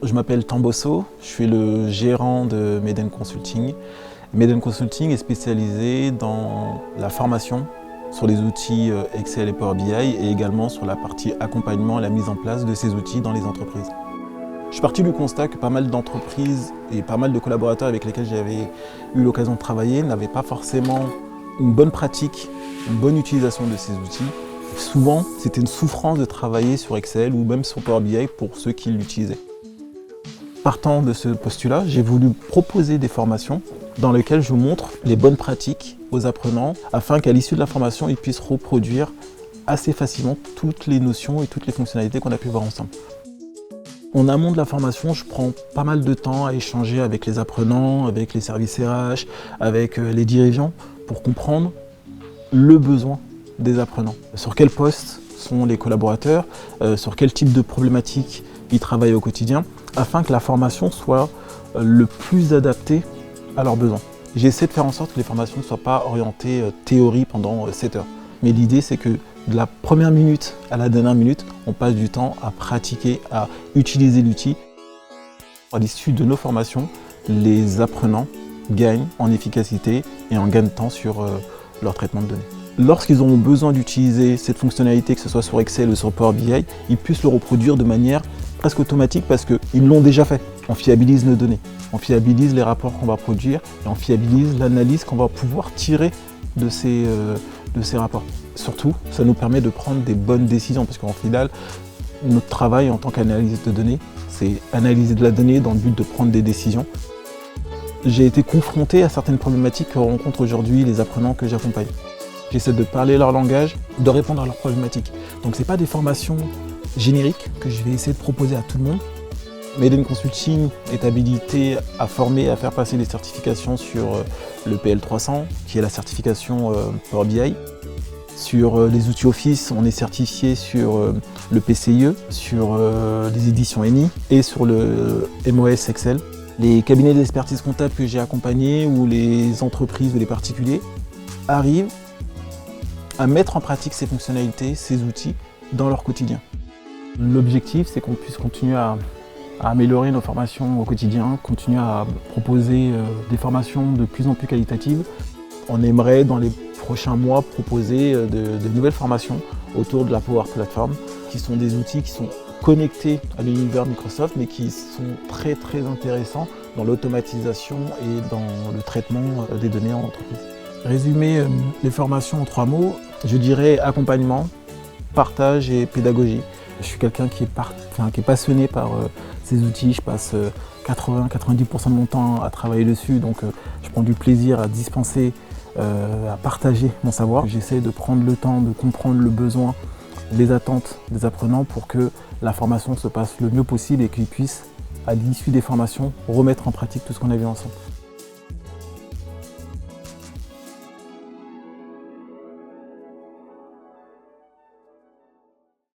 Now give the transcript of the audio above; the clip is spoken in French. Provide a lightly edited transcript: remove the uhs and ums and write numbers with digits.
Je m'appelle Tambosso, je suis le gérant de Meden Consulting. Meden Consulting est spécialisé dans la formation sur les outils Excel et Power BI et également sur la partie accompagnement et la mise en place de ces outils dans les entreprises. Je suis parti du constat que pas mal d'entreprises et pas mal de collaborateurs avec lesquels j'avais eu l'occasion de travailler n'avaient pas forcément une bonne pratique, une bonne utilisation de ces outils. Souvent, c'était une souffrance de travailler sur Excel ou même sur Power BI pour ceux qui l'utilisaient. Partant de ce postulat, j'ai voulu proposer des formations dans lesquelles je montre les bonnes pratiques aux apprenants afin qu'à l'issue de la formation, ils puissent reproduire assez facilement toutes les notions et toutes les fonctionnalités qu'on a pu voir ensemble. En amont de la formation, je prends pas mal de temps à échanger avec les apprenants, avec les services RH, avec les dirigeants pour comprendre le besoin des apprenants. Sur quel poste sont les collaborateurs, sur quel type de problématiques ils travaillent au quotidien, afin que la formation soit le plus adaptée à leurs besoins. J'essaie de faire en sorte que les formations ne soient pas orientées théorie pendant 7 heures. Mais l'idée, c'est que de la première minute à la dernière minute, on passe du temps à pratiquer, à utiliser l'outil. À l'issue de nos formations, les apprenants gagnent en efficacité et en gain de temps sur leur traitement de données. Lorsqu'ils auront besoin d'utiliser cette fonctionnalité, que ce soit sur Excel ou sur Power BI, ils puissent le reproduire de manière presque automatique parce qu'ils l'ont déjà fait. On fiabilise nos données, on fiabilise les rapports qu'on va produire et on fiabilise l'analyse qu'on va pouvoir tirer de ces rapports. Surtout, ça nous permet de prendre des bonnes décisions parce qu'en final, notre travail en tant qu'analyste de données, c'est analyser de la donnée dans le but de prendre des décisions. J'ai été confronté à certaines problématiques que rencontrent aujourd'hui les apprenants que j'accompagne. J'essaie de parler leur langage, de répondre à leurs problématiques. Donc ce n'est pas des formations génériques que je vais essayer de proposer à tout le monde. Meden Consulting est habilité à former et à faire passer des certifications sur le PL300, qui est la certification Power BI. Sur les outils Office, on est certifié sur le PCIe, sur les éditions ENI et sur le MOS Excel. Les cabinets d'expertise comptable que j'ai accompagnés ou les entreprises ou les particuliers arrivent à mettre en pratique ces fonctionnalités, ces outils dans leur quotidien. L'objectif, c'est qu'on puisse continuer à améliorer nos formations au quotidien, continuer à proposer des formations de plus en plus qualitatives. On aimerait dans les prochains mois proposer de nouvelles formations autour de la Power Platform, qui sont des outils qui sont connectés à l'univers Microsoft, mais qui sont très intéressants dans l'automatisation et dans le traitement des données en entreprise. Résumer les formations en 3 mots, je dirais accompagnement, partage et pédagogie. Je suis quelqu'un qui est passionné par ces outils, je passe 80-90% de mon temps à travailler dessus, donc je prends du plaisir à dispenser, à partager mon savoir. J'essaie de prendre le temps de comprendre le besoin, les attentes des apprenants pour que la formation se passe le mieux possible et qu'ils puissent, à l'issue des formations, remettre en pratique tout ce qu'on a vu ensemble.